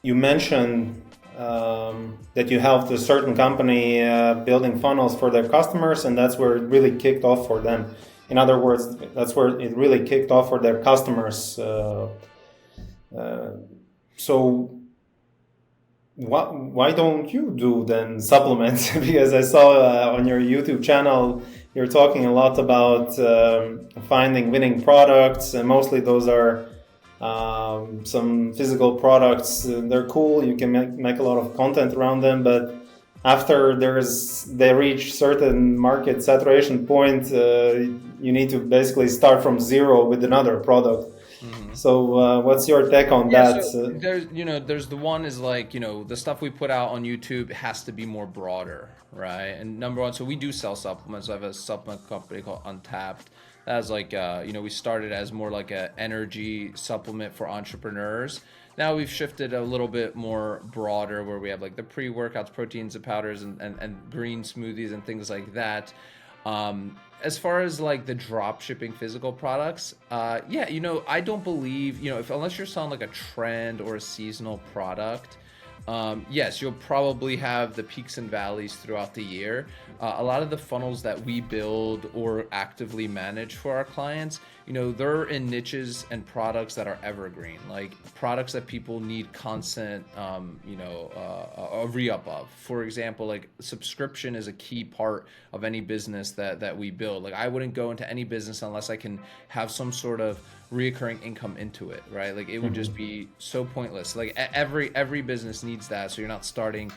you mentioned that you helped a certain company building funnels for their customers, and that's where it really kicked off for them. In other words, that's where it really kicked off for their customers. Uh, so why don't you do then supplements? Because I saw on your YouTube channel you're talking a lot about finding winning products, and mostly those are some physical products. They're cool. You can make a lot of content around them, but after they reach certain market saturation point, you need to basically start from zero with another product. Mhm. So, what's your take on Yeah, that? so there's the one is like, the stuff we put out on YouTube has to be more broader, right? And number one, so we do sell supplements. I have a supplement company called Untapped. That's like, we started as more like a energy supplement for entrepreneurs. Now we've shifted a little bit more broader where we have like the pre-workouts, proteins and powders and green smoothies and things like that. As far as like the drop shipping physical products, yeah, I don't believe, if unless you're selling like a trend or a seasonal product, yes, you'll probably have the peaks and valleys throughout the year. A lot of the funnels that we build or actively manage for our clients, they're in niches and products that are evergreen, like products that people need constant, a re-up of. For example, like subscription is a key part of any business that we build. Like I wouldn't go into any business unless I can have some sort of reoccurring income into it, right? Like it would just Mhm. be so pointless. Like every business needs that, so you're not starting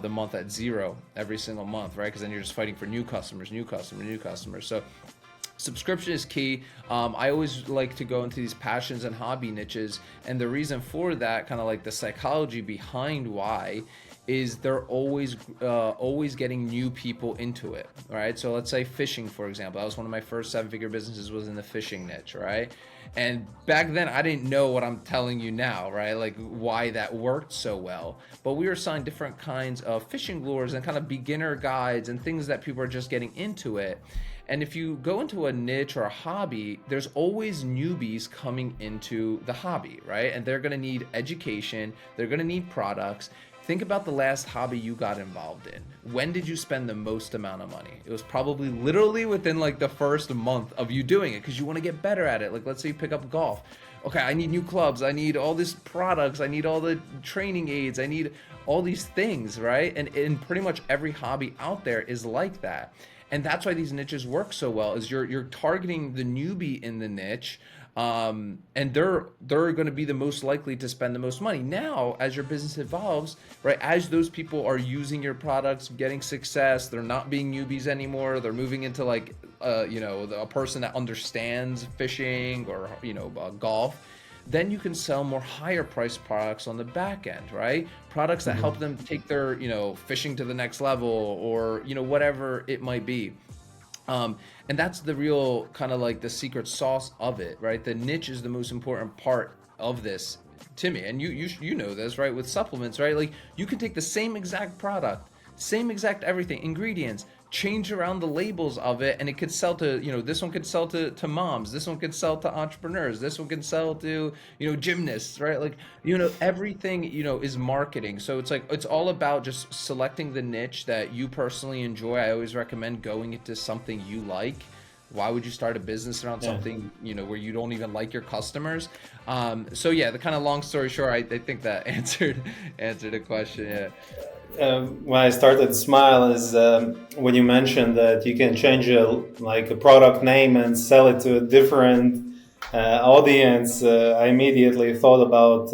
the month at zero every single month, right? Because then you're just fighting for new customers, new customers, new customers. So subscription is key. I always like to go into these passions and hobby niches, and the reason for that, kind of like the psychology behind why, is they're always getting new people into it, right? So let's say fishing, for example. That was one of my first seven-figure businesses, was in the fishing niche, right? And back then I didn't know what I'm telling you now, right? Like why that worked so well. But we were selling different kinds of fishing lures and kind of beginner guides and things that people are just getting into it. And if you go into a niche or a hobby, there's always newbies coming into the hobby, right? And they're going to need education, they're going to need products. Think about the last hobby you got involved in. When did you spend the most amount of money? It was probably literally within like the first month of you doing it because you want to get better at it. Like let's say you pick up golf. Okay, I need new clubs. I need all these products. I need all the training aids. I need all these things, right? And in pretty much every hobby out there is like that. And that's why these niches work so well, is you're targeting the newbie in the niche, and they're going to be the most likely to spend the most money. Now as your business evolves, right, as those people are using your products, getting success, they're not being newbies anymore, they're moving into like a person that understands fishing or golf, then you can sell more higher priced products on the back end, right? Products that help Mhm. them take their, fishing to the next level, or, whatever it might be. And that's the real kind of like the secret sauce of it, right? The niche is the most important part of this to me. And you know this, right? With supplements, right? Like you can take the same exact product, same exact everything, ingredients, change around the labels of it, and it could sell to, this one could sell to moms, this one could sell to entrepreneurs, this one could sell to, gymnasts, right? Like, everything, is marketing. So it's like it's all about just selecting the niche that you personally enjoy. I always recommend going into something you like. Why would you start a business around Yeah. something, where you don't even like your customers? So yeah, the kind of long story short, I think that answered the question. Yeah. When I started to smile is when you mentioned that you can change like a product name and sell it to a different audience. I immediately thought about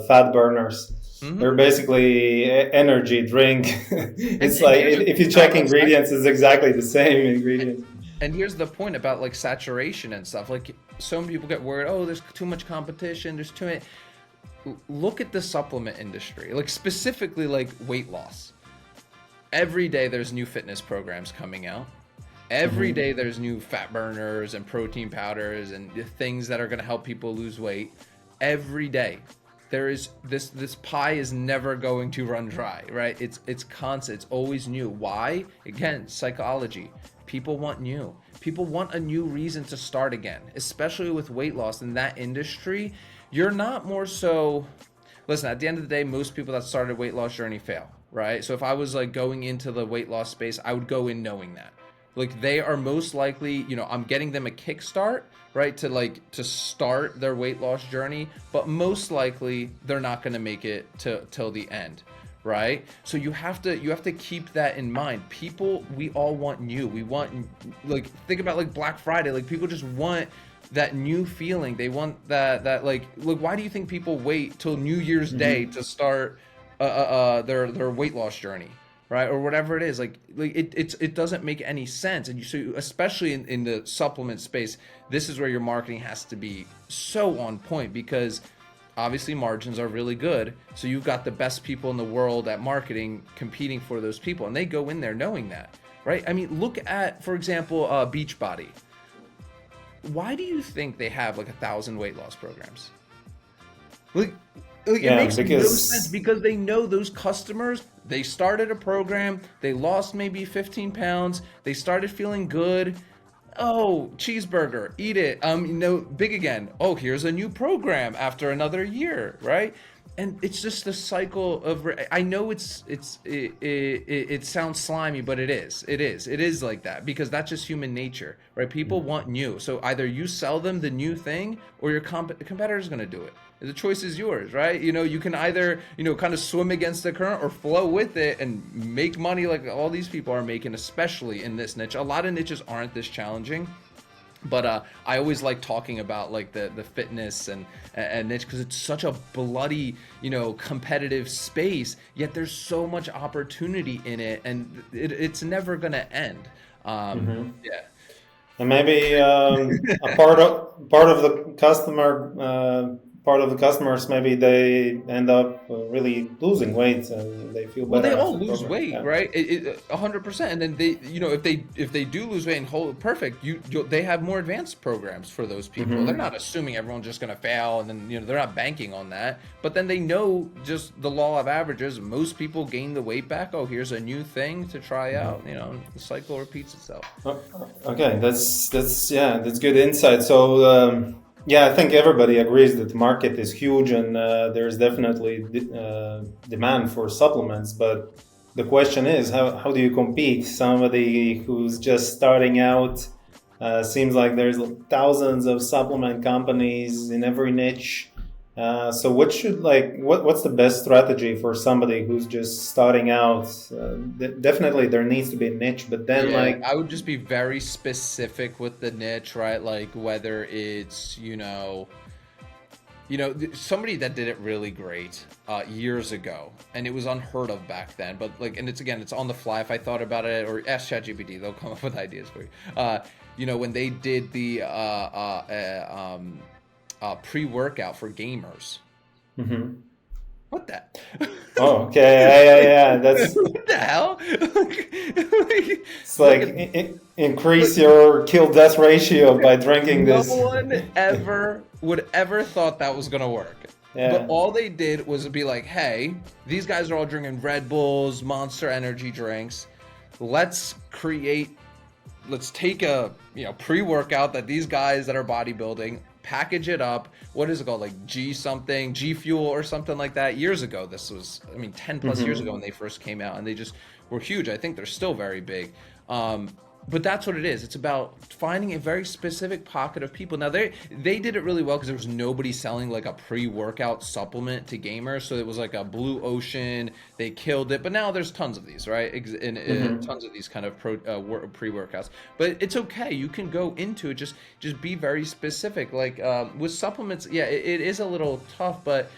fat burners. They're Hmm. basically energy drink. And It's and like here's the if thing you check about ingredients, it's exactly the same ingredients. and here's the point about like saturation and stuff. Like some people get worried, oh, there's too much competition, there's too many. Look at the supplement industry, like specifically like weight loss. Every day there's new fitness programs coming out. Every Mhm. day there's new fat burners and protein powders and things that are going to help people lose weight. Every day there is this pie is never going to run dry, right? It's constant, it's always new. Why? Again, psychology. People want new. People want a new reason to start again, especially with weight loss in that industry. You're not more so listen, at the end of the day, most people that started a weight loss journey fail, right? So if I was like going into the weight loss space, I would go in knowing that. Like they are most likely, I'm getting them a kickstart, right? To start their weight loss journey, but most likely they're not going to make it till the end, right? So you have to keep that in mind. People, we all want new. We want, like, think about like Black Friday. Like people just want that new feeling. They want that like, look, why do you think people wait till New Year's Day to start their weight loss journey? Right, or whatever it is, like it doesn't make any sense. And so especially in the supplement space, this is where your marketing has to be so on point, because obviously margins are really good. So you've got the best people in the world at marketing competing for those people, and they go in there knowing that, right? I mean, look at, for example, Beachbody. Why do you think they have like 1,000 weight loss programs? Like it makes no sense, because they know those customers, they started a program, they lost maybe 15 pounds, they started feeling good. Oh, cheeseburger, eat it. Big again. Oh, here's a new program after another year, right? And it's just a cycle of, I know it sounds slimy, but it is like that, because that's just human nature, right? People want new. So either you sell them the new thing, or your competitor is going to do it. The choice is yours, right? You can either, kind of swim against the current or flow with it and make money like all these people are making, especially in this niche. A lot of niches aren't this challenging. But I always like talking about like the fitness and niche, because it's such a bloody, competitive space, yet there's so much opportunity in it, and it's never going to end. Yeah. And maybe a part of the customer. Part of the customers, maybe they end up really losing weight, and they feel better. Well, they all lose weight, right? 100%. And then they, if they do lose weight and hold perfect, they have more advanced programs for those people. They're not assuming everyone's just going to fail, and then they're not banking on that. But then they know just the law of averages. Most people gain the weight back. Oh, here's a new thing to try out. The cycle repeats itself. Okay, that's good insight. So. Yeah, I think everybody agrees that the market is huge, and there's definitely demand for supplements. But the question is, how do you compete? Somebody who's just starting out, seems like there's thousands of supplement companies in every niche. So what's the best strategy for somebody who's just starting out? Definitely there needs to be a niche, but then I would just be very specific with the niche, right? Like whether it's, somebody that did it really great years ago, and it was unheard of back then, but it's on the fly. If I thought about it, or ask ChatGPT, they'll come up with ideas for you. When they did the pre-workworkout for gamers. What the? Oh, okay, yeah. That's what the hell? It's like increase your kill-death ratio by drinking this. No one would ever thought that was gonna work. Yeah. But all they did was be like, hey, these guys are all drinking Red Bulls, Monster Energy drinks. Let's take a pre-workout that these guys that are bodybuilding, package it up. What is it called? Like G Fuel or something like that. Years ago, this was, 10 plus years ago when they first came out, and they just were huge. I think they're still very big. But that's what it is. It's about finding a very specific pocket of people. Now they did it really well, because there was nobody selling like a pre-workout supplement to gamers. So it was like a blue ocean. They killed it. But now there's tons of these, right? Tons of these kind of pre-workouts. But it's okay. You can go into it. Just be very specific. Like with supplements, yeah, it is a little tough, but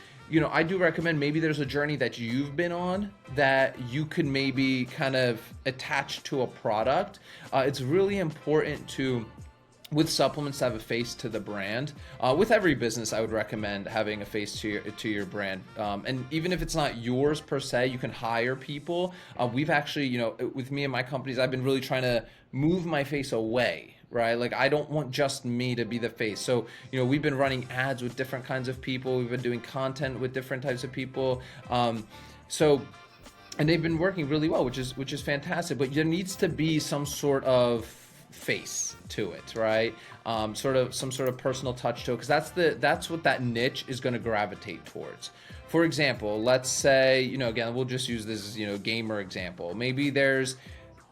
I do recommend, maybe there's a journey that you've been on that you can maybe kind of attach to a product. It's really important with supplements to have a face to the brand. With every business, I would recommend having a face to your brand. And even if it's not yours per se, you can hire people. We've actually, with me and my companies, I've been really trying to move my face away. Right? Like, I don't want just me to be the face. So, we've been running ads with different kinds of people. We've been doing content with different types of people. And they've been working really well, which is fantastic. But there needs to be some sort of face to it, right? Sort of some sort of personal touch to it, because that's what that niche is going to gravitate towards. For example, let's say, again, we'll just use this, gamer example. Maybe there's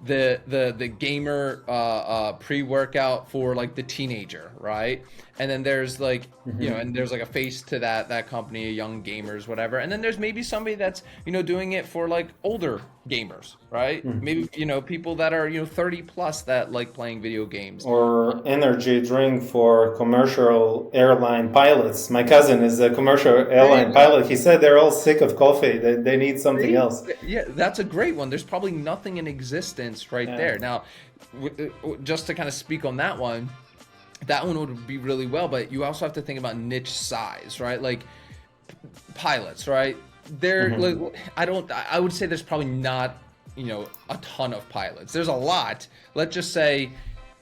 the gamer pre-workout for like the teenager, right? And then there's like and there's like a face to that company, young gamers, whatever. And then there's maybe somebody that's doing it for like older gamers, right? Maybe people that are 30 plus that like playing video games. Or energy drink for commercial airline pilots. My cousin is a commercial airline pilot. He said they're all sick of coffee. They need something else. Yeah, that's a great one. There's probably nothing in existence there. Now, just to kind of speak on that one would be really well, but you also have to think about niche size, right? Like pilots, right? They're like, I would say there's probably not, a ton of pilots. There's a lot. Let's just say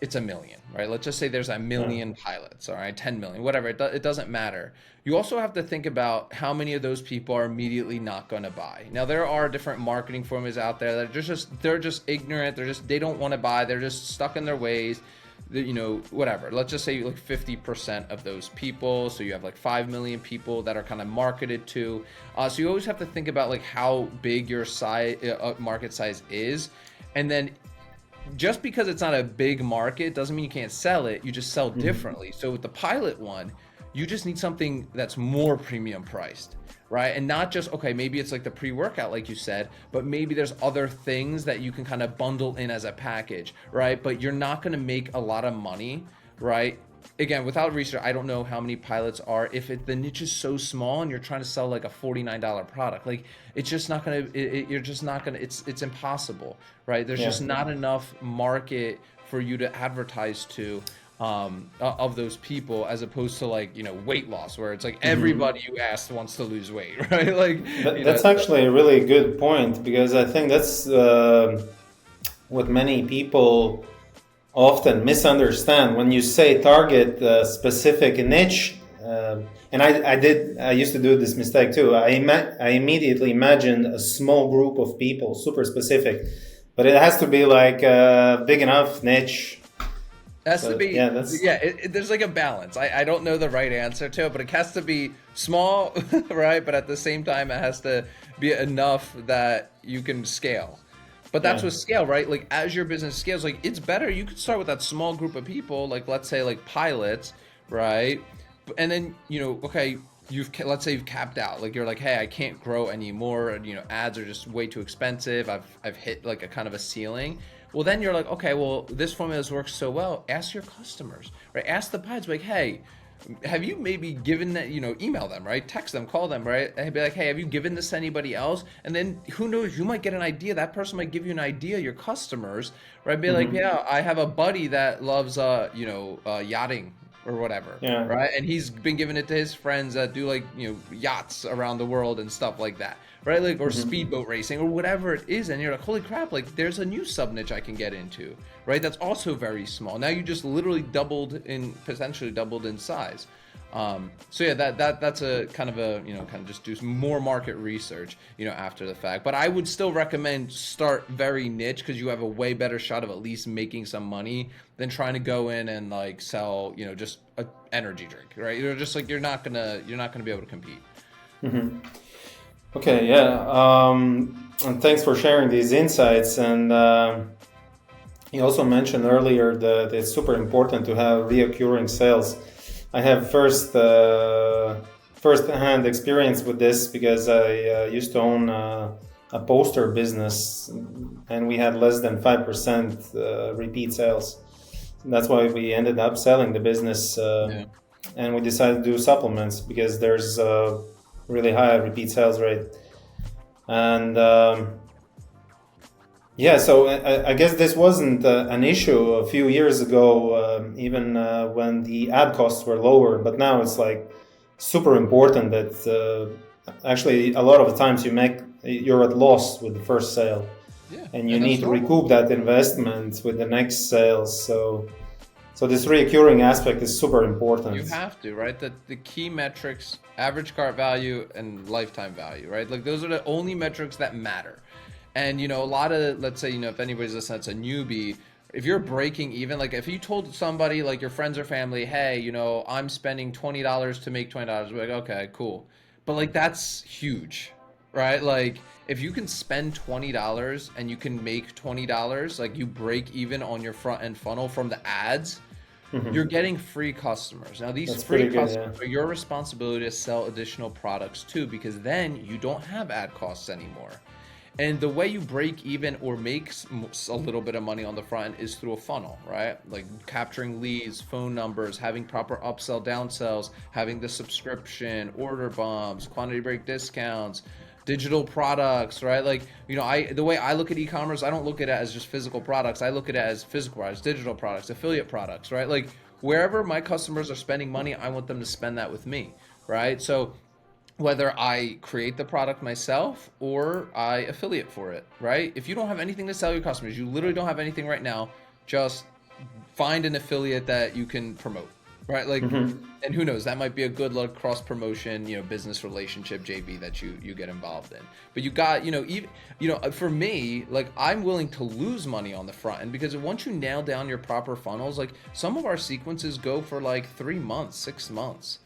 it's 1 million, right? Let's just say there's 1 million pilots, all right? 10 million, whatever. It doesn't matter. You also have to think about how many of those people are immediately not going to buy. Now, there are different marketing formulas out there that they're just ignorant. They don't want to buy. They're just stuck in their ways. Whatever. Let's just say like 50% of those people. So you have like 5 million people that are kind of marketed to. So you always have to think about like how big your market size is. And then just because it's not a big market doesn't mean you can't sell it. You just sell differently. So with the pilot one, you just need something that's more premium priced, right? And not just, okay, maybe it's like the pre-workout, like you said, but maybe there's other things that you can kind of bundle in as a package, right? But you're not going to make a lot of money, right? Again, without research, I don't know how many pilots are. If the niche is so small and you're trying to sell like a $49 product, like it's just not going to, you're just not going to, it's impossible, right? There's just not enough market for you to advertise to of those people, as opposed to like weight loss, where it's like everybody you ask wants to lose weight, right? Like that's actually a really good point, because I think that's what many people often misunderstand when you say target a specific niche. And I used to do this mistake too. I immediately imagined a small group of people, super specific, but it has to be like a big enough niche. Has to be, there's like a balance. I don't know the right answer to it, but it has to be small, right? But at the same time, it has to be enough that you can scale. But that's with scale, right? Like as your business scales, like it's better. You could start with that small group of people, like let's say like pilots, right? And then, okay, let's say you've capped out. Like you're like, hey, I can't grow anymore. And, ads are just way too expensive. I've hit like a kind of a ceiling. Well, then you're like, okay, well, this formula has worked so well. Ask your customers, right? Ask the pilots, like, hey, have you maybe given that, email them, right? Text them, call them, right? And be like, hey, have you given this to anybody else? And then who knows, you might get an idea. That person might give you an idea, your customers, right? Be like, yeah, I have a buddy that loves, yachting or whatever, right? And he's been giving it to his friends that do like, yachts around the world and stuff like that. Right, like, or speedboat racing or whatever it is, and you're like, holy crap, like there's a new sub niche I can get into, right? That's also very small. Now you just literally potentially doubled in size. So yeah, that's a kind of a kind of just do some more market research, after the fact. But I would still recommend start very niche, because you have a way better shot of at least making some money than trying to go in and like sell, just an energy drink, right? You're just like you're not gonna be able to compete. Okay, and thanks for sharing these insights. And you also mentioned earlier that it's super important to have reoccurring sales. I have first-hand experience with this, because I used to own a poster business, and we had less than 5% repeat sales. That's why we ended up selling the business, and we decided to do supplements, because there's really high repeat sales rate. And so I guess this wasn't an issue a few years ago, even when the ad costs were lower, but now it's like super important that actually a lot of the times you're at loss with the first sale, and you need to recoup that investment with the next sales. So this recurring aspect is super important. You have to, right? The key metrics, average cart value and lifetime value, right? Like those are the only metrics that matter. And, a lot of, let's say, if anybody's listening that's a newbie, if you're breaking even, like if you told somebody, like your friends or family, hey, I'm spending $20 to make $20, we're like, okay, cool. But like that's huge, right? Like if you can spend $20 and you can make $20, like you break even on your front end funnel from the ads, you're getting free customers. Now, these That's free pretty good, yeah. customers are your responsibility to sell additional products too, because then you don't have ad costs anymore. And the way you break even or make a little bit of money on the front end is through a funnel, right? Like capturing leads, phone numbers, having proper upsell, downsells, having the subscription, order bumps, quantity break discounts, digital products, right? Like, the way I look at e-commerce, I don't look at it as just physical products. I look at it as physical products, digital products, affiliate products, right? Like wherever my customers are spending money, I want them to spend that with me, right? So whether I create the product myself or I affiliate for it, right? If you don't have anything to sell your customers, you literally don't have anything right now, just find an affiliate that you can promote, right? Like, and who knows, that might be a good like cross promotion, business relationship JV that you get involved in. But you got, even, for me, like I'm willing to lose money on the front end because once you nail down your proper funnels, like some of our sequences go for like 3 months, 6 months.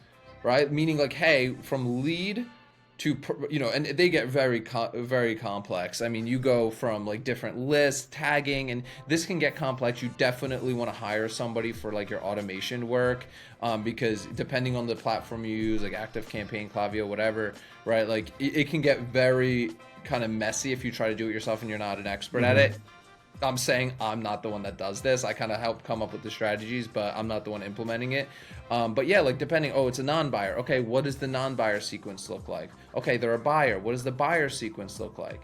Right? Meaning like, hey, from lead to, and they get very complex. I mean, you go from like different lists, tagging, and this can get complex. You definitely want to hire somebody for like your automation work, because depending on the platform you use, like ActiveCampaign, Klaviyo, whatever, right? Like it can get very kind of messy if you try to do it yourself and you're not an expert at it. I'm saying I'm not the one that does this. I kind of help come up with the strategies, but I'm not the one implementing it. But yeah, like depending, it's a non-buyer. Okay, what does the non-buyer sequence look like? Okay, they're a buyer. What does the buyer sequence look like?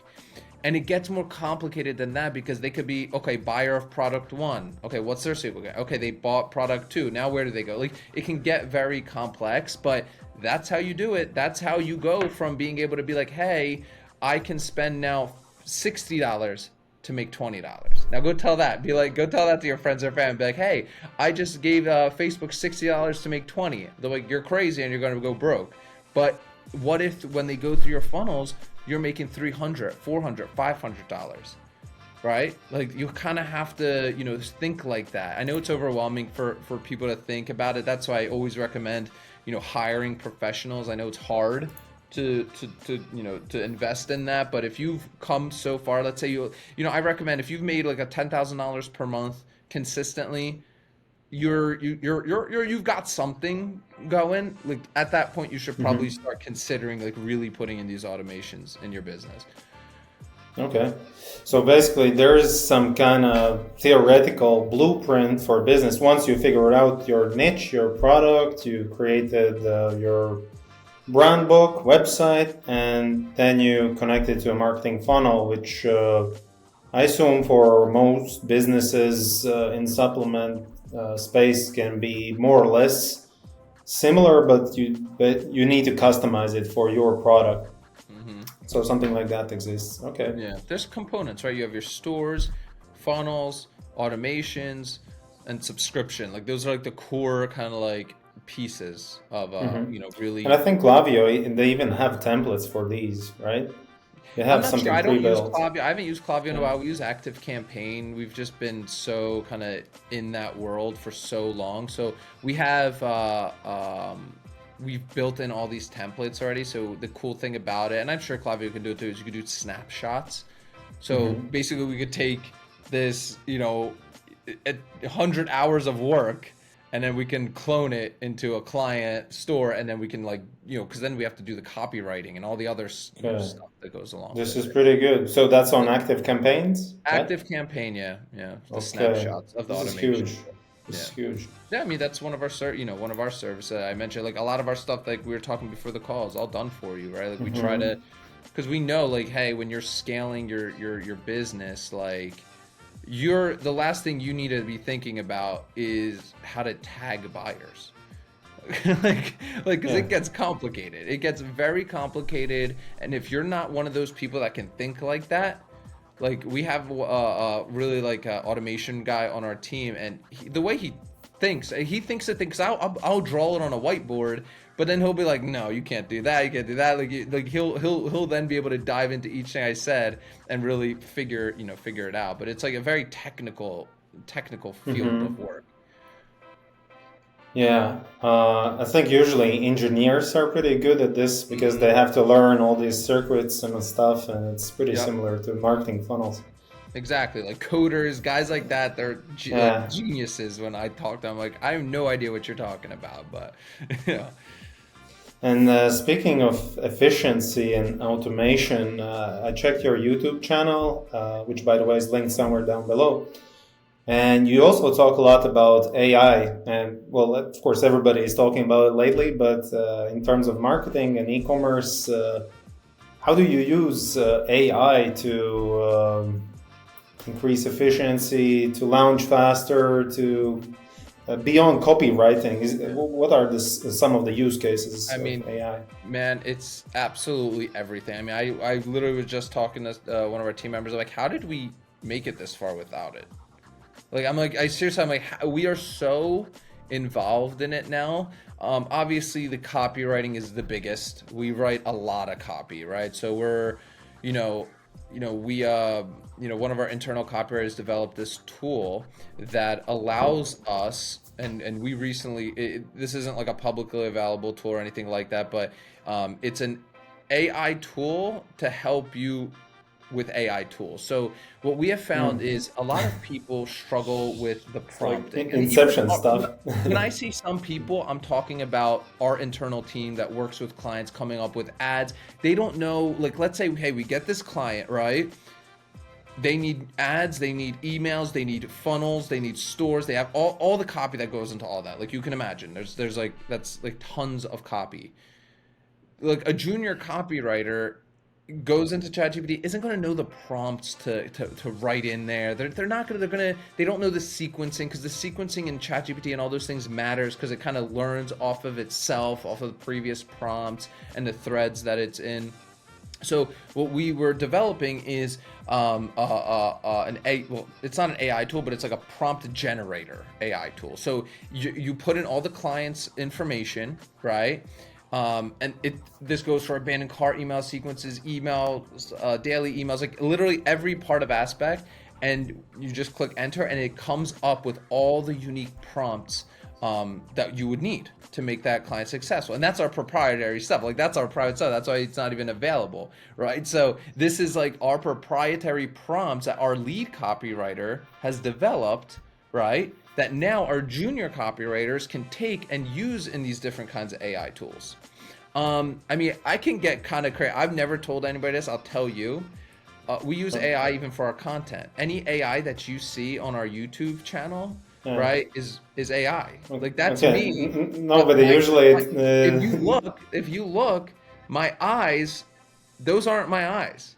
And it gets more complicated than that because they could be, okay, buyer of product 1. Okay, what's their sequence? Okay, they bought product 2. Now where do they go? Like it can get very complex, but that's how you do it. That's how you go from being able to be like, hey, I can spend now $60 to make $20. Now go tell that. Go tell that to your friends or family. Be like, hey, I just gave Facebook $60 to make 20. They're like, you're crazy and you're going to go broke. But what if when they go through your funnels, you're making $300, $400, $500, right? Like you kind of have to, think like that. I know it's overwhelming for people to think about it. That's why I always recommend, hiring professionals. I know it's hard to invest in that, but if you've come so far, let's say I recommend if you've made like a $10,000 per month consistently, you've got something going. Like at that point you should probably start considering like really putting in these automations in your business. Okay, so basically there is some kind of theoretical blueprint for business. Once you figure out your niche, your product, you created your brand book, website, and then you connect it to a marketing funnel, which I assume for most businesses in supplement space can be more or less similar, but you need to customize it for your product. So something like that exists. Okay. Yeah, there's components, right? You have your stores, funnels, automations, and subscription. Like those are like the core kind of like pieces of really. And I think Klaviyo, they even have templates for these, right? They have something sure. I don't use pre-built. Klaviyo. I haven't used Klaviyo in a while. We use ActiveCampaign. We've just been so kind of in that world for so long. So we have we've built in all these templates already. So the cool thing about it, and I'm sure Klaviyo can do it too, is you can do snapshots. So basically we could take this, 100 hours of work, and then we can clone it into a client store, and then we can because then we have to do the copywriting and all the other stuff that goes along. This is pretty good. So that's on ActiveCampaigns? ActiveCampaign, yeah. The snapshots of the automation. This is huge. This is huge. Yeah, I mean that's one of our services. I mentioned like a lot of our stuff, like we were talking before the call, is all done for you, right? Like we try to, because we know like, hey, when you're scaling your business, like the last thing you need to be thinking about is how to tag buyers. Because it gets complicated. It gets very complicated, and if you're not one of those people that can think like that, like we have really like a automation guy on our team, and the way he thinks of things. I'll draw it on a whiteboard, but then he'll be like, no, you can't do that. You can't do that. Like he'll then be able to dive into each thing I said and really figure it out. But it's like a very technical technical field of work. Yeah, I think usually engineers are pretty good at this because they have to learn all these circuits and stuff, and it's pretty similar to marketing funnels. Exactly, like coders, guys like that, they're like geniuses. When I talk to them, like I have no idea what you're talking about, but yeah. And speaking of efficiency and automation, I checked your YouTube channel, which by the way is linked somewhere down below. And you also talk a lot about AI. And well, of course, everybody is talking about it lately, but in terms of marketing and e-commerce, how do you use AI to increase efficiency, to launch faster, to beyond copywriting? What are some of the use cases of AI? Man, it's absolutely everything. I mean, I literally was just talking to one of our team members, like, how did we make it this far without it? Like, I'm like, we are so involved in it now. Obviously, the copywriting is the biggest. We write a lot of copy, right? So we're, one of our internal copywriters developed this tool that allows us, and we recently, this isn't like a publicly available tool or anything like that, but it's an AI tool to help you with AI tools. So what we have found is a lot of people struggle with the prompting. Like Inception stuff. When I see some people, I'm talking about our internal team that works with clients coming up with ads. They don't know, like, let's say, hey, we get this client, right? They need ads, they need emails, they need funnels, they need stores. They have all the copy that goes into all that. Like, you can imagine, there's like, that's like tons of copy. Like a junior copywriter goes into ChatGPT isn't going to know the prompts to write in there. They're not going to, they don't know the sequencing, because the sequencing in ChatGPT and all those things matters because it kind of learns off of itself, off of the previous prompts and the threads that it's in. So what we were developing is it's not an AI tool, but it's like a prompt generator AI tool. So you put in all the client's information, right? And this goes for abandoned cart email sequences, emails, daily emails, like literally every part of aspect. And you just click enter, and it comes up with all the unique prompts that you would need to make that client successful. And that's our proprietary stuff. Like, that's our private stuff. That's why it's not even available, right? So this is like our proprietary prompts that our lead copywriter has developed, right? That now our junior copywriters can take and use in these different kinds of AI tools. I mean, I can get kind of crazy. I've never told anybody this. I'll tell you. We use AI even for our content. Any AI that you see on our YouTube channel, right, is AI. Like, that's me. No, but usually if you look, my eyes, those aren't my eyes.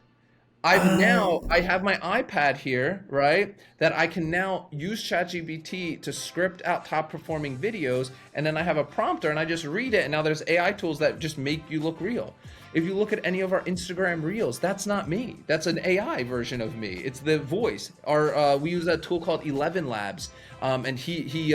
I have my iPad here, right, that I can now use ChatGPT to script out top performing videos, and then I have a prompter and I just read it, and now there's AI tools that just make you look real. If you look at any of our Instagram reels, that's not me. That's an AI version of me. It's the voice. We use a tool called 11 Labs, and he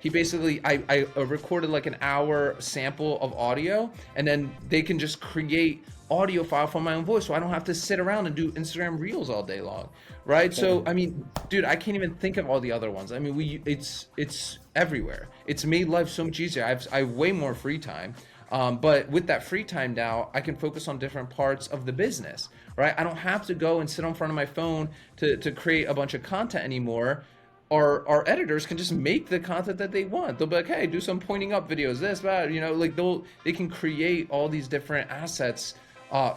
basically, I recorded like an hour sample of audio, and then they can just create audio file from my own voice, so I don't have to sit around and do Instagram reels all day long, right? So I mean, dude, I can't even think of all the other ones. I mean, it's everywhere. It's made life so much easier. I have way more free time, but with that free time now, I can focus on different parts of the business, right? I don't have to go and sit in front of my phone to create a bunch of content anymore. Our editors can just make the content that they want. They'll be like, hey, do some pointing up videos, this, that, like they can create all these different assets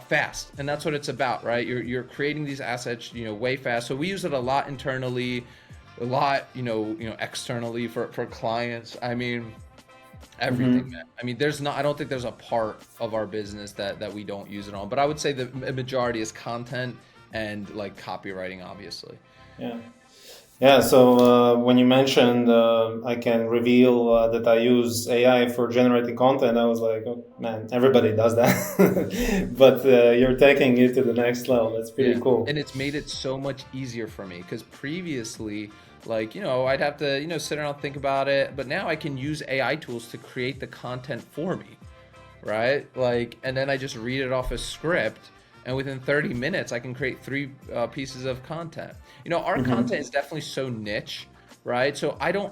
fast, and that's what it's about, right? You're creating these assets, way fast. So we use it a lot internally, a lot, externally for clients. I mean, everything, man. I mean, I don't think there's a part of our business that we don't use it on, but I would say the majority is content and like copywriting, obviously. Yeah, so when you mentioned I can reveal that I use AI for generating content, I was like, oh man, everybody does that. But you're taking it to the next level. That's pretty cool. And it's made it so much easier for me, because previously, like, I'd have to, sit around and think about it. But now I can use AI tools to create the content for me, right? Like, and then I just read it off a script, and within 30 minutes, I can create 3 pieces of content. Our content is definitely so niche, right? So I don't,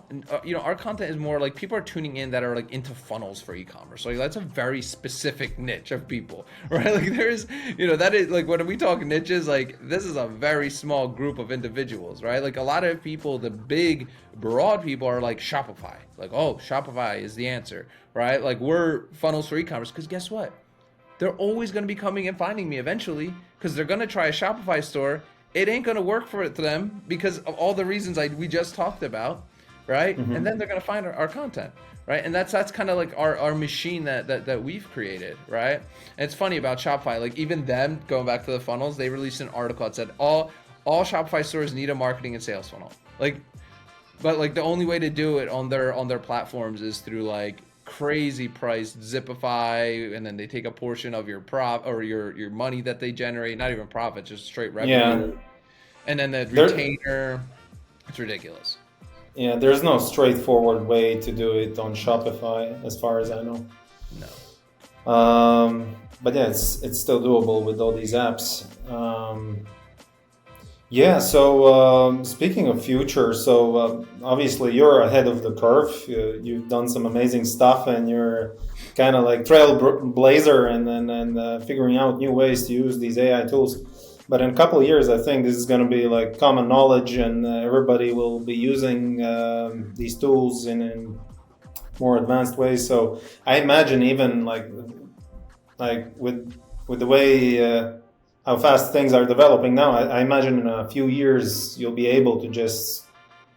our content is more like people are tuning in that are like into funnels for e-commerce. Like that's a very specific niche of people, right? Like there's, that is like when we talk niches, like this is a very small group of individuals, right? Like a lot of people, the big, broad people are like Shopify, like, oh, Shopify is the answer, right? Like we're funnels for e-commerce because guess what? They're always going to be coming and finding me eventually because they're going to try a Shopify store. It ain't going to work for them because of all the reasons we just talked about, right? And then they're going to find our content, right? And that's kind of like our machine that we've created, right? And it's funny about Shopify, like even them, going back to the funnels, they released an article that said all Shopify stores need a marketing and sales funnel. But like the only way to do it on their platforms is through like crazy priced Zipify, and then they take a portion of your your money that they generate, not even profit, just straight revenue, and then the retainer. It's ridiculous. Yeah, there's no straightforward way to do it on Shopify, as far as I know. No. But yeah, it's still doable with all these apps. Yeah, so speaking of future, so obviously you're ahead of the curve. You've done some amazing stuff, and you're kind of like trailblazer and figuring out new ways to use these AI tools. But in a couple of years, I think this is going to be like common knowledge, and everybody will be using these tools in more advanced ways. So I imagine even like with the way how fast things are developing now, I imagine in a few years you'll be able to just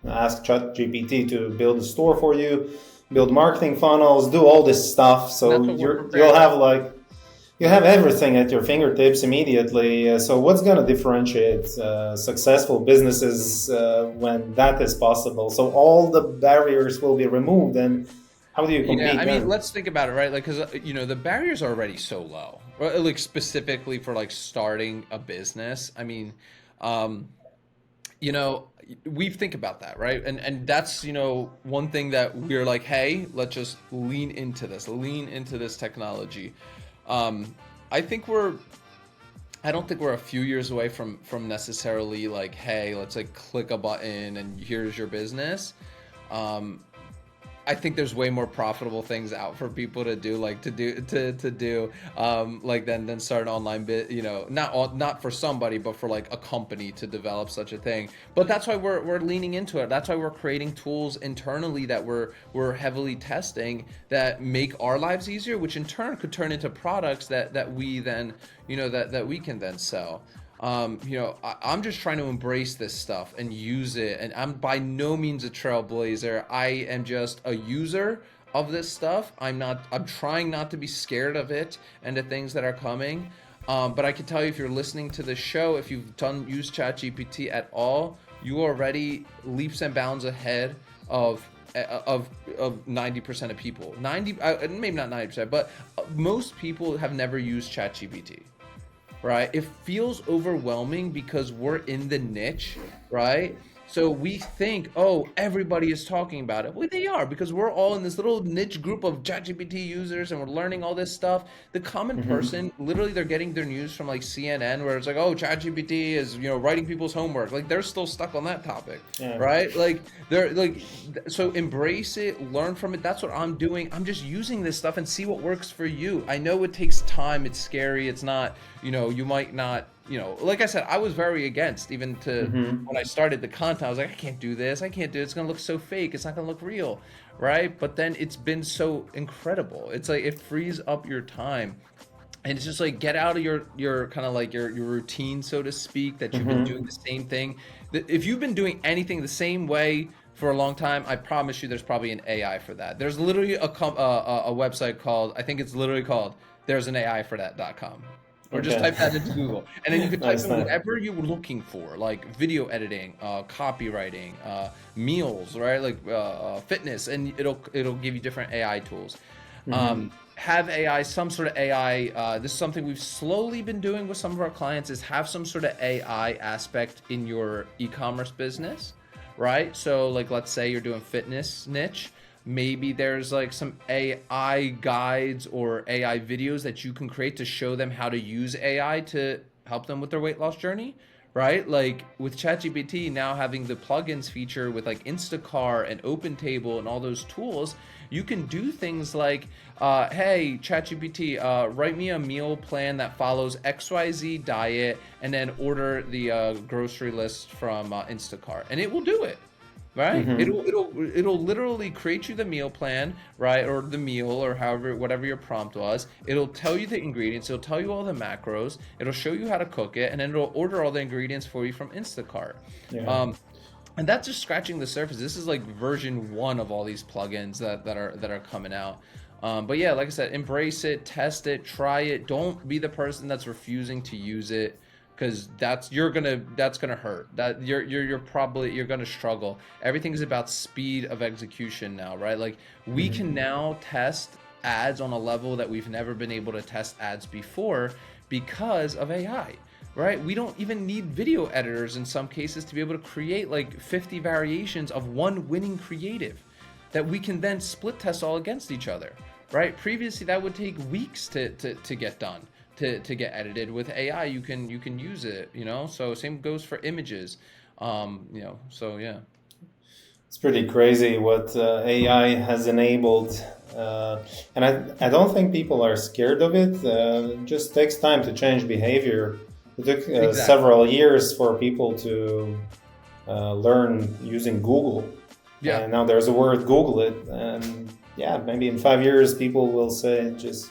ask ChatGPT to build a store for you, build marketing funnels, do all this stuff. So you'll have everything at your fingertips immediately. So what's going to differentiate successful businesses when that is possible? So all the barriers will be removed, and how do you compete? Yeah, I mean, let's think about it, right? Like, because the barriers are already so low, right? Like specifically for like starting a business. I mean, we think about that, right? And that's one thing that we're like, hey, let's just lean into this technology. I don't think we're a few years away from necessarily like, hey, let's like click a button and here's your business. I think there's way more profitable things out for people to do, like like than start an online bit, not for somebody, but for like a company to develop such a thing. But that's why we're leaning into it. That's why we're creating tools internally that we're heavily testing that make our lives easier, which in turn could turn into products that we then, that we can then sell. I'm just trying to embrace this stuff and use it. And I'm by no means a trailblazer. I am just a user of this stuff. I'm trying not to be scared of it and the things that are coming. But I can tell you, if you're listening to the show, if you've used ChatGPT at all, you are already leaps and bounds ahead of 90% of people. Maybe not 90%, but most people have never used ChatGPT. Right? It feels overwhelming because we're in the niche, right? So we think, oh, everybody is talking about it. Well, they are, because we're all in this little niche group of ChatGPT users and we're learning all this stuff. The common person, literally, they're getting their news from like CNN, where it's like, oh, ChatGPT is, writing people's homework. Like they're still stuck on that topic, right? Like they're like, so embrace it, learn from it. That's what I'm doing. I'm just using this stuff and see what works for you. I know it takes time. It's scary. It's not, you might not, like I said, I was very against even to when I started the content. I was like, I can't do this. I can't do it. It's going to look so fake. It's not going to look real. Right. But then it's been so incredible. It's like it frees up your time. And it's just like get out of your kind of like your routine, so to speak, that you've been doing the same thing. If you've been doing anything the same way for a long time, I promise you there's probably an AI for that. There's literally a website called, I think it's literally called there'sAIforthat.com. Or just type that into Google, and then you can type in whatever you were looking for, like video editing, copywriting, meals, right? Like fitness, and it'll give you different AI tools. Have AI, some sort of AI. This is something we've slowly been doing with some of our clients, is have some sort of AI aspect in your e-commerce business, right? So like, let's say you're doing fitness niche. Maybe there's like some AI guides or AI videos that you can create to show them how to use AI to help them with their weight loss journey, right? Like with ChatGPT now having the plugins feature with like Instacart and OpenTable and all those tools, you can do things like, hey, ChatGPT, write me a meal plan that follows XYZ diet, and then order the grocery list from Instacart, and it will do it. Right? It'll literally create you the meal plan, right? Or the meal, or however, whatever your prompt was. It'll tell you the ingredients, it'll tell you all the macros, it'll show you how to cook it, and then it'll order all the ingredients for you from Instacart. Yeah. And that's just scratching the surface. This is like version 1 of all these plugins that are coming out. But yeah, like I said, embrace it, test it, try it. Don't be the person that's refusing to use it, because that's gonna hurt. That you're gonna struggle. Everything's about speed of execution now, right? Like we can now test ads on a level that we've never been able to test ads before because of AI. Right? We don't even need video editors in some cases to be able to create like 50 variations of one winning creative that we can then split test all against each other. Right? Previously, that would take weeks to get done, to get edited. With AI, you can use it. So same goes for images. So yeah. It's pretty crazy what AI has enabled, and I don't think people are scared of it. It just takes time to change behavior. It took Exactly. several years for people to learn using Google. Yeah. And now there's a word, Google it. And yeah, maybe in 5 years, people will say just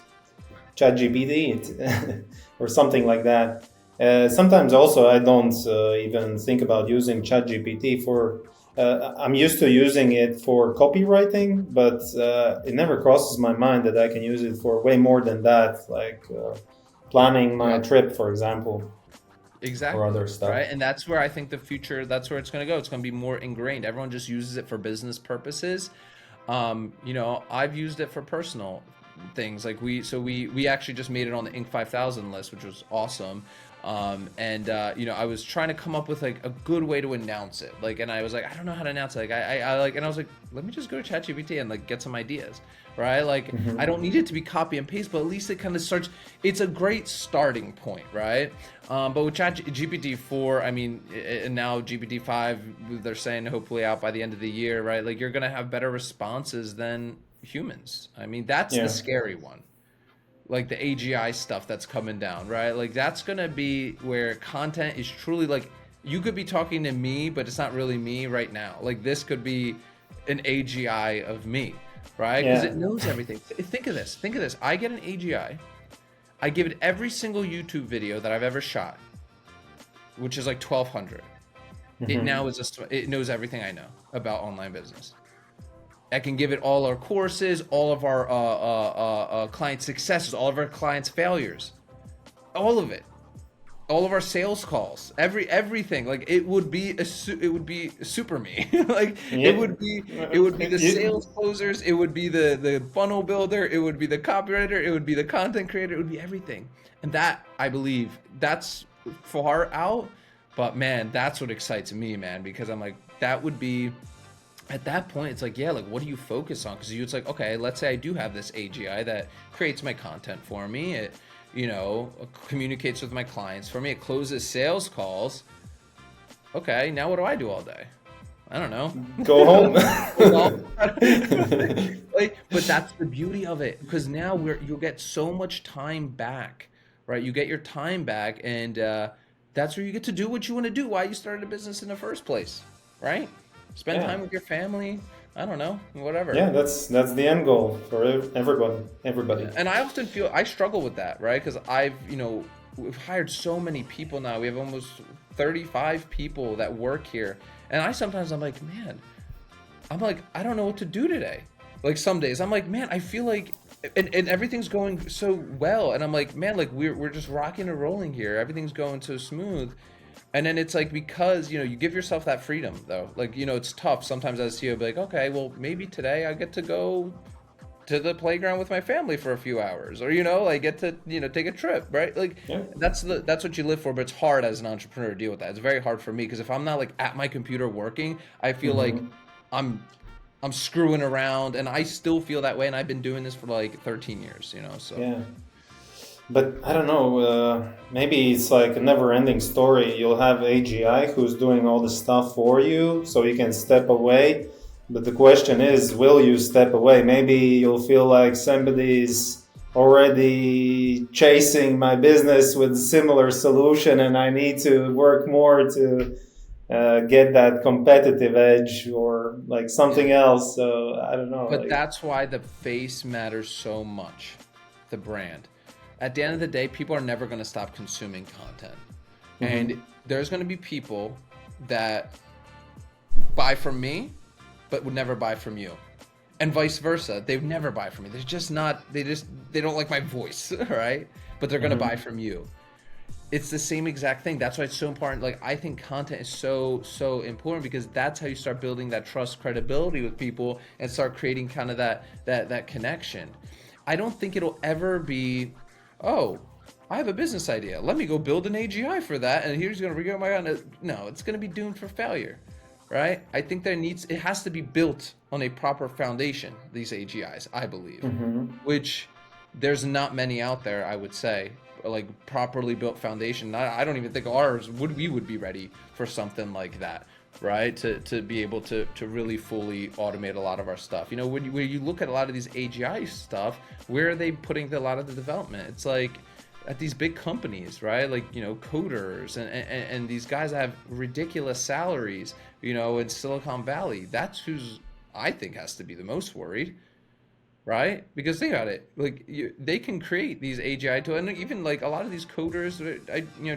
ChatGPT it or something like that. Sometimes also I don't even think about using ChatGPT for, I'm used to using it for copywriting, but it never crosses my mind that I can use it for way more than that, like planning my trip, for example. Exactly. Or other stuff. Right. And that's where I think the future, that's where it's going to go. It's going to be more ingrained. Everyone just uses it for business purposes. I've used it for personal things. Like we actually just made it on the Inc. 5000 list, which was awesome. I was trying to come up with like a good way to announce it. And I was like, I don't know how to announce it. And I was like, let me just go to ChatGPT and get some ideas, right? I don't need it to be copy and paste, but at least it kind of starts. It's a great starting point, right? But with ChatGPT 4, and now GPT 5, they're saying hopefully out by the end of the year, right? You're gonna have better responses than humans. That's the scary one. The AGI stuff that's coming down, right? That's gonna be where content is truly you could be talking to me, but it's not really me right now. This could be an AGI of me, right? Because it knows everything. Think of this. I get an AGI. I give it every single YouTube video that I've ever shot, which is 1,200. It now it knows everything I know about online business. I can give it all our courses, all of our client successes, all of our clients' failures, all of it, all of our sales calls, everything. It would be super me. It would be the sales closers, it would be the funnel builder, it would be the copywriter, it would be the content creator, it would be everything. And that, I believe, that's far out, but man, that's what excites me, man, because I'm that would be. At that point, it's what do you focus on? Because it's okay, let's say I do have this AGI that creates my content for me. It, communicates with my clients for me. It closes sales calls. Okay, now what do I do all day? I don't know. Go home. But that's the beauty of it, because now you'll get so much time back, right? You get your time back, and that's where you get to do what you want to do. Why you started a business in the first place, right? Spend time with your family. I don't know, whatever. Yeah, that's the end goal for everybody. And I often feel I struggle with that, right? Because we've hired so many people now. We have almost 35 people that work here, and I man, I don't know what to do today. Some days I'm man, I feel and everything's going so well, and I'm man, we're just rocking and rolling here. Everything's going so smooth. And then it's because, you give yourself that freedom, though. It's tough sometimes as a CEO, be okay, well, maybe today I get to go to the playground with my family for a few hours, or, I get to, take a trip, right? That's what you live for, but it's hard as an entrepreneur to deal with that. It's very hard for me, because if I'm not at my computer working, I feel I'm screwing around, and I still feel that way. And I've been doing this for 13 years, so. Yeah. But I don't know, maybe it's like a never ending story. You'll have AGI who's doing all the stuff for you so you can step away. But the question is, will you step away? Maybe you'll feel like somebody's already chasing my business with a similar solution and I need to work more to get that competitive edge or like Yeah. something else. So I don't know. But Like, that's why the face matters so much, the brand. At the end of the day, people are never going to stop consuming content. mm-hmm, And there's going to be people that buy from me, but would never buy from you. And vice versa. They would never buy from me. They're just not, they don't like my voice, right? But they're going to mm-hmm. buy from you. It's the same exact thing. That's why it's so important. Like, I think content is so important because that's how you start building that trust, credibility with people and start creating kind of that connection. I don't think it'll ever be, oh, I have a business idea. Let me go build an AGI for that, and here's going to regard my own. No, it's going to be doomed for failure, right? I think it has to be built on a proper foundation. These AGIs, I believe, which there's not many out there. I would say, like properly built foundation. I don't even think ours would be ready for something like that, right? To be able to really fully automate a lot of our stuff. You know, when you look at a lot of these AGI stuff, where are they putting a lot of the development? It's like at these big companies, right? Like, you know, coders and these guys that have ridiculous salaries, you know, in Silicon Valley. That's who's I think has to be the most worried, right? Because think about it, like they can create these AGI tools, and even like a lot of these coders,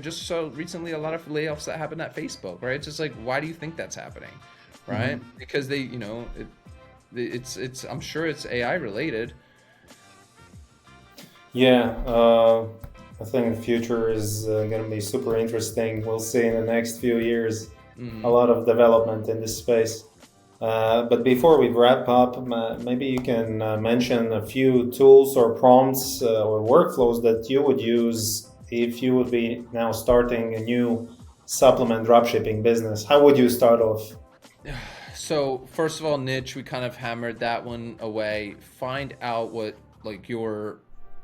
just saw recently a lot of layoffs that happened at Facebook, right? It's just like, why do you think that's happening, right? Because they, it's I'm sure it's AI related. Yeah, I think the future is going to be super interesting. We'll see in the next few years a lot of development in this space. But before we wrap up, maybe you can mention a few tools or prompts or workflows that you would use if you would be now starting a new supplement dropshipping business. How would you start off? So first of all, niche, we kind of hammered that one away. Find out what like your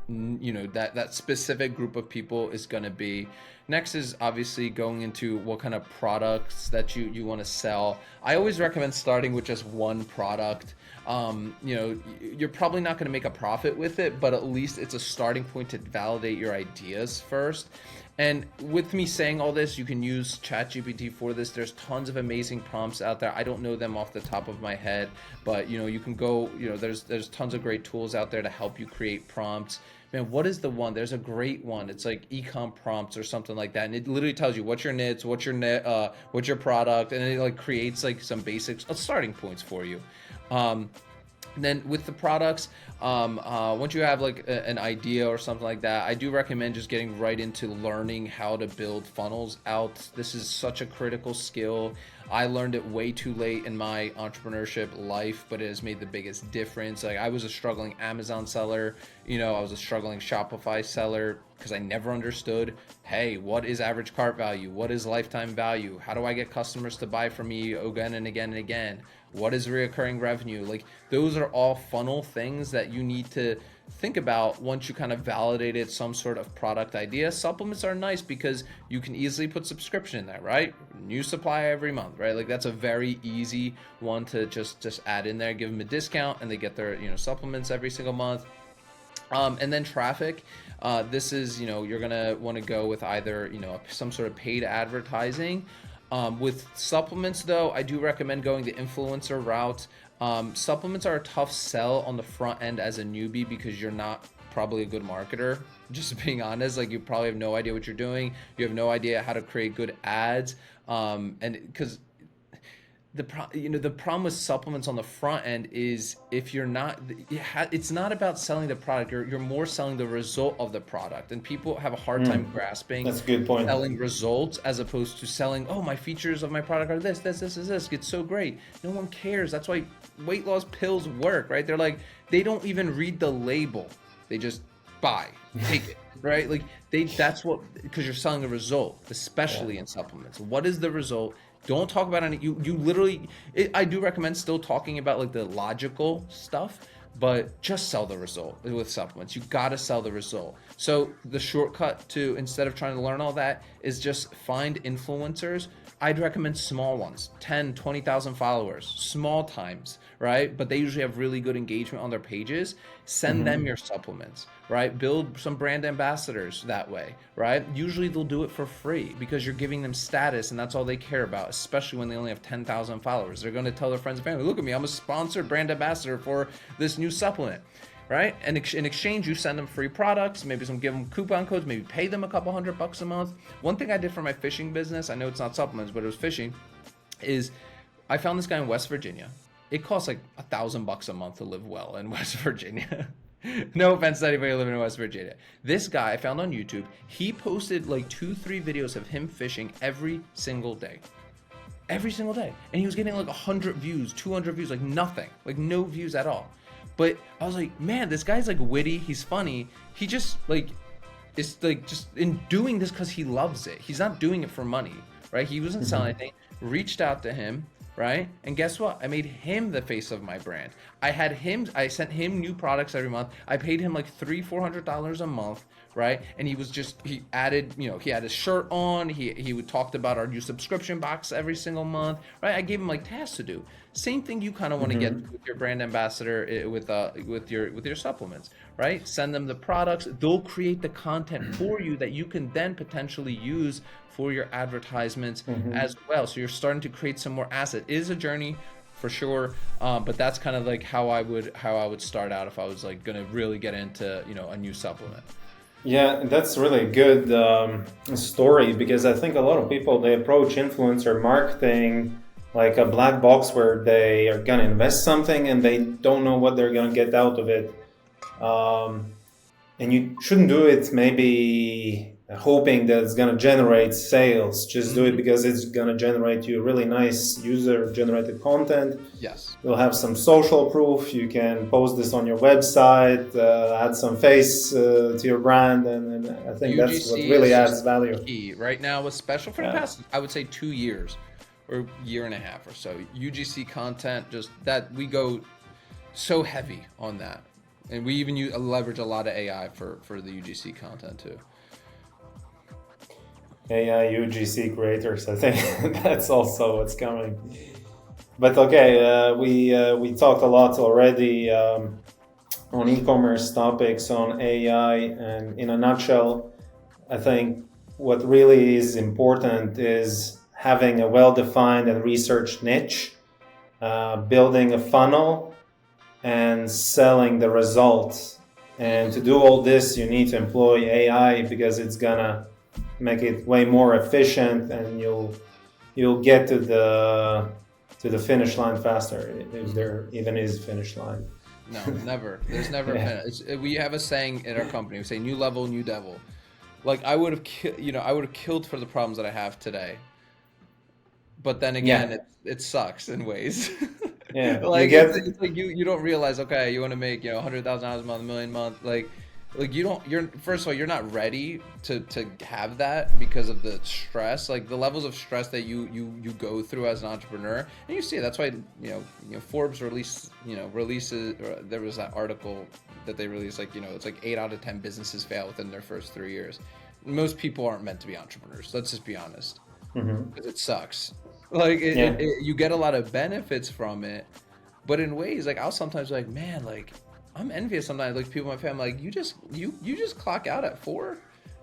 that specific group of people is going to be. Next is obviously going into what kind of products that you want to sell. I always recommend starting with just one product. You're probably not going to make a profit with it, but at least it's a starting point to validate your ideas first. And with me saying all this, you can use ChatGPT for this. There's tons of amazing prompts out there. I don't know them off the top of my head, but you can go, there's tons of great tools out there to help you create prompts. Man, what is the one? There's a great one. It's like ecom prompts or something like that, and it literally tells you what's your niche, what's your product, and it like creates like some basics, starting points for you. And then with the products, once you have like an idea or something like that, I do recommend just getting right into learning how to build funnels out. This is such a critical skill. I learned it way too late in my entrepreneurship life, but it has made the biggest difference. Like, I was a struggling Amazon seller, I was a struggling Shopify seller because I never understood, hey, what is average cart value? What is lifetime value? How do I get customers to buy from me again and again and again? What is recurring revenue? Like, those are all funnel things that you need to think about once you kind of validated some sort of product idea. Supplements are nice because you can easily put subscription in there, right? New supply every month, right? Like, that's a very easy one to just add in there, give them a discount, and they get their supplements every single month. And then traffic. This is, you're gonna want to go with either some sort of paid advertising. With supplements, though, I do recommend going the influencer route. Supplements are a tough sell on the front end as a newbie because you're not probably a good marketer. Just being honest, like, you probably have no idea what you're doing. You have no idea how to create good ads. And because the problem with supplements on the front end is if you're not, it's not about selling the product. You're more selling the result of the product, and people have a hard time grasping That's a good point. selling results as opposed to selling, oh, my features of my product are this. It's so great. No one cares. That's why weight loss pills work, right? They're like, they don't even read the label. They just take it, right? Like, that's what, because you're selling a result, especially in supplements. What is the result? Don't talk about any. You literally. I do recommend still talking about like the logical stuff, but just sell the result with supplements. You got to sell the result. So the shortcut to, instead of trying to learn all that, is just find influencers. I'd recommend small ones, 10, 20,000 followers, small times, right? But they usually have really good engagement on their pages. Send them your supplements, right? Build some brand ambassadors that way, right? Usually they'll do it for free because you're giving them status and that's all they care about, especially when they only have 10,000 followers. They're going to tell their friends and family, look at me, I'm a sponsored brand ambassador for this new supplement. Right? And in exchange, you send them free products, maybe give them coupon codes, maybe pay them a couple $100 a month. One thing I did for my fishing business, I know it's not supplements, but it was fishing, is I found this guy in West Virginia. It costs like $1,000 a month to live well in West Virginia. No offense to anybody living in West Virginia. This guy I found on YouTube, he posted like 2-3 videos of him fishing every single day. Every single day. And he was getting like 100 views, 200 views, like nothing, like no views at all. But I was like, man, this guy's like witty. He's funny. He just like is like just in doing this because he loves it. He's not doing it for money, right? He wasn't selling anything. Reached out to him, right? And guess what? I made him the face of my brand. I sent him new products every month. I paid him like $300-$400 a month, right? And he added, he had his shirt on. He would talked about our new subscription box every single month, right? I gave him like tasks to do. Same thing you kind of want to get with your brand ambassador with your supplements, right? Send them the products. They'll create the content for you that you can then potentially use for your advertisements as well. So you're starting to create some more asset. It is a journey for sure, but that's kind of like how I would start out if I was like going to really get into a new supplement. Yeah, that's really a good story, because I think a lot of people, they approach influencer marketing like a black box where they are going to invest something and they don't know what they're going to get out of it. And you shouldn't do it maybe hoping that it's going to generate sales. Just do it because it's going to generate you really nice user-generated content. Yes. You'll have some social proof. You can post this on your website, add some face to your brand, and I think that's what really adds value. Key. Right now, was special for the past, I would say 2 years or year and a half or so. UGC content, just that we go so heavy on that. And we even leverage a lot of AI for the UGC content too. AI UGC creators, I think that's also what's coming. But okay, we talked a lot already on e-commerce topics, on AI, and in a nutshell, I think what really is important is having a well-defined and researched niche, building a funnel, and selling the results. And to do all this, you need to employ AI because it's gonna make it way more efficient, and you'll get to the finish line faster, if there even is a finish line. No, never. There's never been. We have a saying in our company. We say, "New level, new devil." Like I would have killed for the problems that I have today. But then again, it sucks in ways. Yeah, like it's like you don't realize. Okay, you want to make $100,000 a month, $1 million a month. Like you're first of all, you're not ready to have that because of the stress, like the levels of stress that you go through as an entrepreneur. And you see that's why Forbes releases there was that article that they released, like it's like 8 out of 10 businesses fail within their first 3 years. Most people aren't meant to be entrepreneurs. Let's just be honest, because it sucks. Like you get a lot of benefits from it, but in ways like I'll sometimes be like, man, like I'm envious sometimes. Like people in my family, like you just clock out at 4,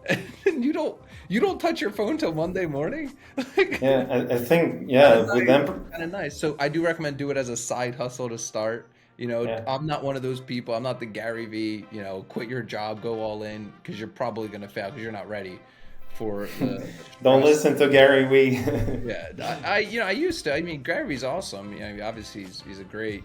and you don't touch your phone till Monday morning. Like, I think with them kind of nice. So I do recommend do it as a side hustle to start. I'm not one of those people. I'm not the Gary V. Quit your job, go all in, because you're probably gonna fail because you're not ready for the. Don't listen to Gary V. I used to. I mean, Gary V's awesome. Obviously he's a great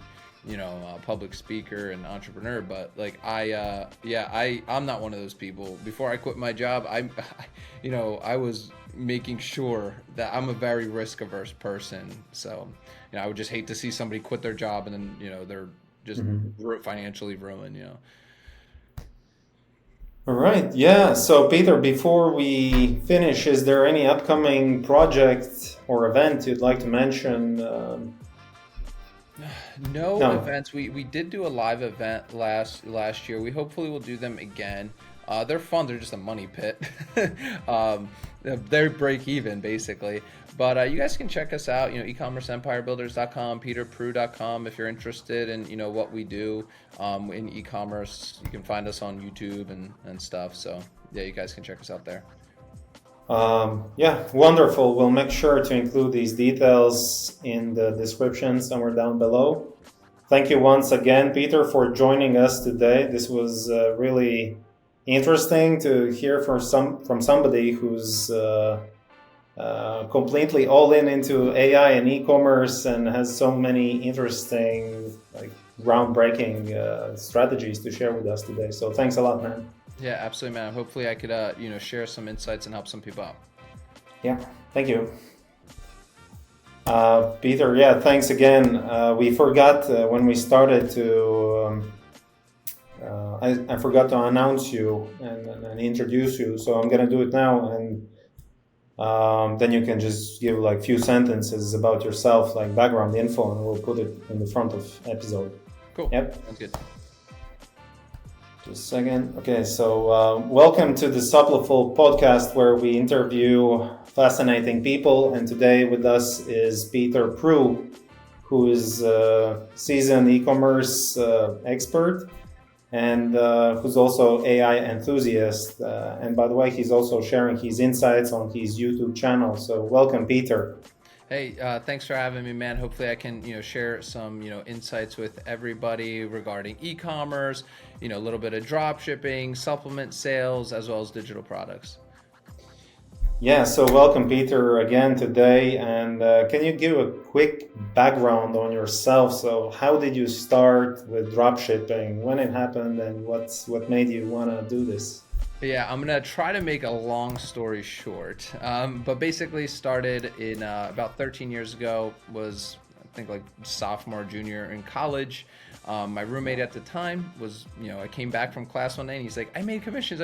public speaker and entrepreneur, but like I'm not one of those people. Before I quit my job, I was making sure that I'm a very risk averse person. So I would just hate to see somebody quit their job and then they're just financially ruined. All right. Yeah. So Peter, before we finish, is there any upcoming project or event you'd like to mention? No No. events. We did do a live event last year. We hopefully will do them again. They're fun. They're just a money pit. um, they're break even basically. But you guys can check us out. ecommerceempirebuilders.com, peterpru.com if you're interested in what we do in e-commerce. You can find us on YouTube and stuff. So yeah, you guys can check us out there. Yeah, wonderful. We'll make sure to include these details in the description somewhere down below. Thank you once again, Peter, for joining us today. This was really interesting to hear from somebody who's completely all into AI and e-commerce and has so many interesting, groundbreaking strategies to share with us today. So thanks a lot, man. Yeah, absolutely, man. Hopefully I could share some insights and help some people out. Yeah, thank you. Peter, yeah, thanks again. We forgot when we started to, I forgot to announce you and introduce you, so I'm going to do it now, and then you can just give like few sentences about yourself, like background info, and we'll put it in the front of episode. Cool. Yep. Sounds good. Just a second. Okay, so welcome to the Supliful podcast, where we interview fascinating people. And today with us is Peter Pru, who is a seasoned e-commerce expert and who's also AI enthusiast. And by the way, he's also sharing his insights on his YouTube channel. So welcome, Peter. Hey, thanks for having me, man. Hopefully I can, share some, insights with everybody regarding e-commerce, a little bit of drop shipping, supplement sales, as well as digital products. Yeah, so welcome, Peter, again today. And can you give a quick background on yourself? So how did you start with drop shipping, when it happened, and what made you want to do this? Yeah, I'm gonna try to make a long story short, but basically started in about 13 years ago. Was I think like sophomore, junior in college. My roommate at the time was, I came back from class one day and he's like, I made commissions.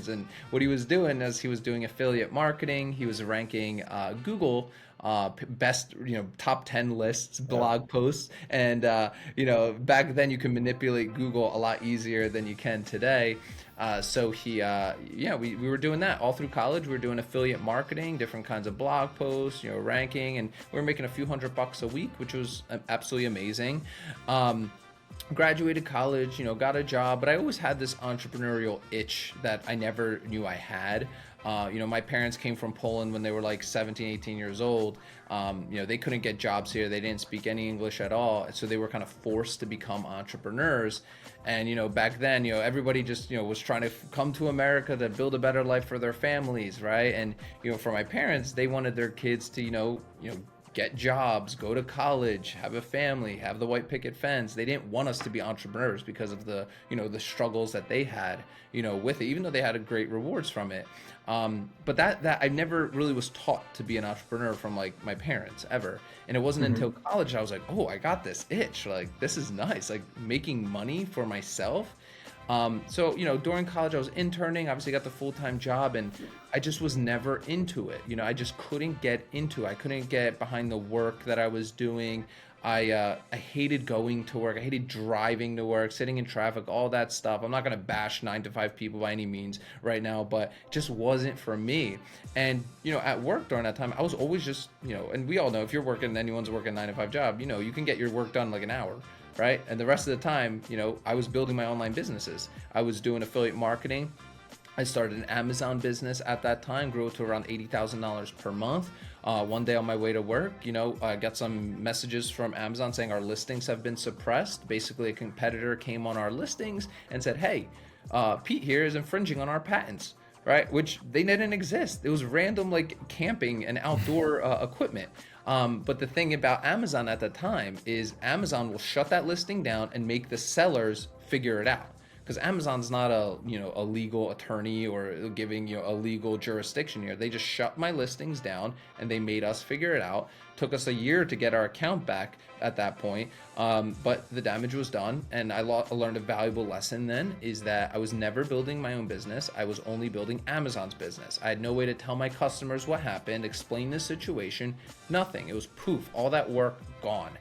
And what he was doing is he was doing affiliate marketing. He was ranking Google best, top 10 lists, blog posts. And, back then you can manipulate Google a lot easier than you can today. So we were doing that all through college. We were doing affiliate marketing, different kinds of blog posts, ranking, and we were making a few $100 a week, which was absolutely amazing. Graduated college, got a job, but I always had this entrepreneurial itch that I never knew I had. My parents came from Poland when they were like 17, 18 years old. They couldn't get jobs here. They didn't speak any English at all. So they were kind of forced to become entrepreneurs. And, back then, everybody just, was trying to come to America to build a better life for their families, right? And, for my parents, they wanted their kids to, get jobs, go to college, have a family, have the white picket fence. They didn't want us to be entrepreneurs because of the, the struggles that they had, with it, even though they had great rewards from it. But that I never really was taught to be an entrepreneur from like my parents ever. And it wasn't until college I was like, oh, I got this itch. Like, this is nice. Like making money for myself. So, during college I was interning, obviously got the full-time job, and I just was never into it. I just couldn't get into it. I couldn't get behind the work that I was doing. I hated going to work. I hated driving to work, sitting in traffic, all that stuff. I'm not going to bash 9-to-5 people by any means right now, but it just wasn't for me. And, at work during that time, I was always just, and we all know if you're working, anyone's working a 9-to-5 job, you can get your work done in like an hour. Right? And the rest of the time, I was building my online businesses. I was doing affiliate marketing. I started an Amazon business at that time, grew it to around $80,000 per month. One day on my way to work, I got some messages from Amazon saying our listings have been suppressed. Basically, a competitor came on our listings and said, hey, Pete here is infringing on our patents. Right? Which they didn't exist. It was random like camping and outdoor equipment. But the thing about Amazon at the time is Amazon will shut that listing down and make the sellers figure it out. Because Amazon's not a legal attorney or giving a legal jurisdiction here. They just shut my listings down and they made us figure it out. Took us a year to get our account back at that point, but the damage was done, and I learned a valuable lesson then, is that I was never building my own business. I was only building Amazon's business. I had no way to tell my customers what happened, explain the situation, nothing. It was poof, all that work gone.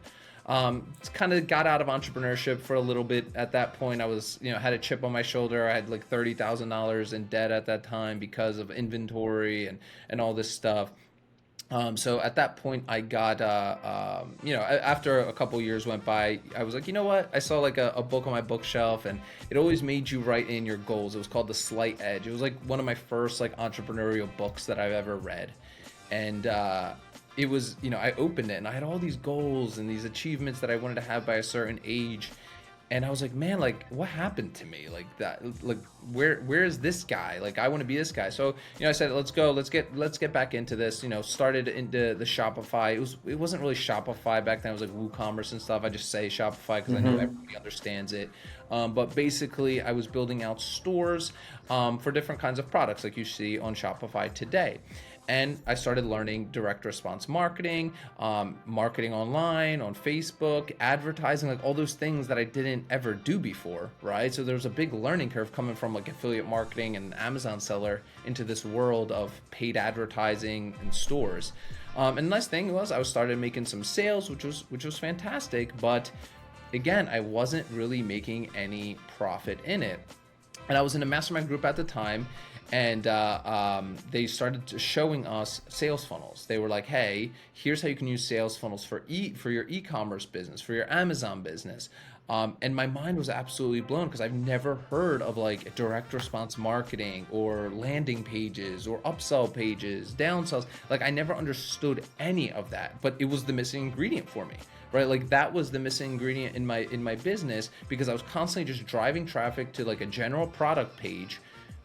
Kind of got out of entrepreneurship for a little bit at that point. I was, had a chip on my shoulder. I had like $30,000 in debt at that time because of inventory and all this stuff. So at that point, I got, after a couple years went by, I was like, you know what? I saw like a book on my bookshelf, and it always made you write in your goals. It was called The Slight Edge. It was like one of my first like entrepreneurial books that I've ever read. And it was, I opened it and I had all these goals and these achievements that I wanted to have by a certain age. And I was like, man, like what happened to me? Like that, like where is this guy? Like I want to be this guy. So, I said, let's get back into this, started into the Shopify. It wasn't really Shopify back then. It was like WooCommerce and stuff. I just say Shopify because I know everybody understands it. But basically I was building out stores for different kinds of products like you see on Shopify today. And I started learning direct response marketing, marketing online, on Facebook, advertising, like all those things that I didn't ever do before, right? So there was a big learning curve coming from like affiliate marketing and Amazon seller into this world of paid advertising and stores. And the nice thing was I started making some sales, which was fantastic. But again, I wasn't really making any profit in it. And I was in a mastermind group at the time. And they started showing us sales funnels. They were like, hey, here's how you can use sales funnels for your e-commerce business, for your Amazon business. And my mind was absolutely blown because I've never heard of like direct response marketing or landing pages or upsell pages, downsells. Like I never understood any of that, but it was the missing ingredient for me. Right, like that was the missing ingredient in my business because I was constantly just driving traffic to like a general product page,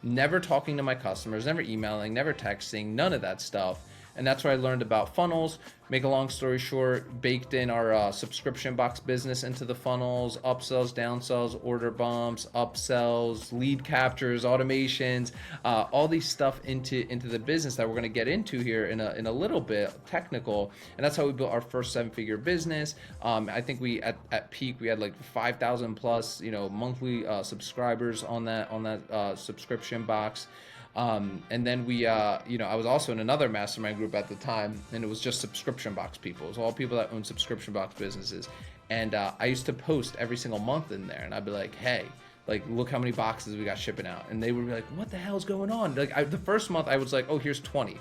never talking to my customers, never emailing, never texting, none of that stuff. And that's where I learned about funnels. Make a long story short, baked in our subscription box business into the funnels, upsells, downsells, order bumps, upsells, lead captures, automations, all these stuff into the business that we're going to get into here in a little bit, technical. And that's how we built our first 7-figure business. I think we at peak we had like 5,000 plus monthly subscribers on that subscription box. And then we, I was also in another mastermind group at the time, and it was just subscription box people. It was all people that own subscription box businesses. And I used to post every single month in there, and I'd be like, hey, like, look how many boxes we got shipping out. And they would be like, what the hell is going on? Like, the first month I was like, oh, here's 20.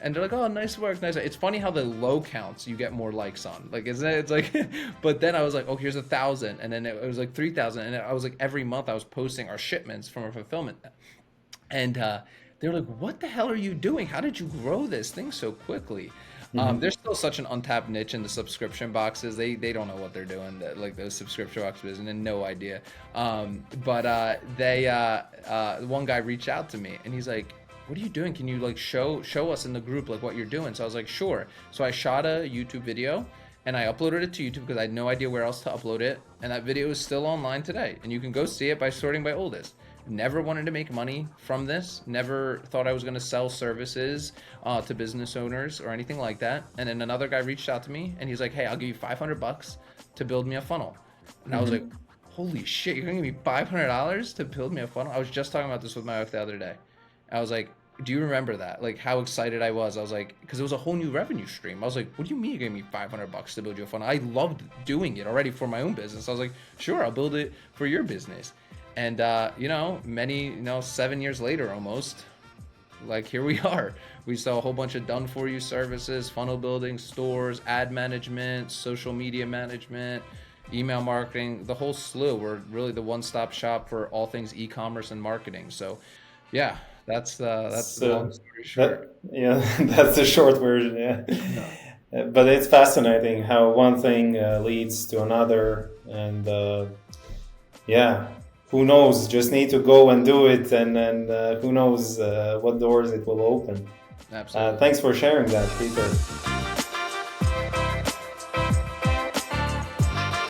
And they're like, oh, nice work, nice work. It's funny how the low counts you get more likes on. Like, isn't it? It's like, but then I was like, oh, here's 1,000. And then it was like 3,000. And I was like, every month I was posting our shipments from our fulfillment. And they were like, what the hell are you doing? How did you grow this thing so quickly? There's still such an untapped niche in the subscription boxes. They don't know what they're doing, like those subscription boxes, and no idea. But one guy reached out to me and he's like, what are you doing? Can you like show us in the group like what you're doing? So I was like, sure. So I shot a YouTube video and I uploaded it to YouTube because I had no idea where else to upload it. And that video is still online today. And you can go see it by sorting by oldest. Never wanted to make money from this. Never thought I was going to sell services to business owners or anything like that. And then another guy reached out to me and he's like, hey, I'll give you $500 to build me a funnel. And I was like, holy shit, you're going to give me $500 to build me a funnel? I was just talking about this with my wife the other day. I was like, do you remember that? Like how excited I was. I was like, because it was a whole new revenue stream. I was like, what do you mean you're giving me $500 to build you a funnel? I loved doing it already for my own business. I was like, sure, I'll build it for your business. And, 7 years later almost, like here we are. We sell a whole bunch of done for you services, funnel building, stores, ad management, social media management, email marketing, the whole slew. We're really the one-stop shop for all things e-commerce and marketing. So yeah, that's the long story short. That's the short version. Yeah. But it's fascinating how one thing leads to another. And who knows? Just need to go and do it, and who knows what doors it will open. Absolutely. Thanks for sharing that, Peter.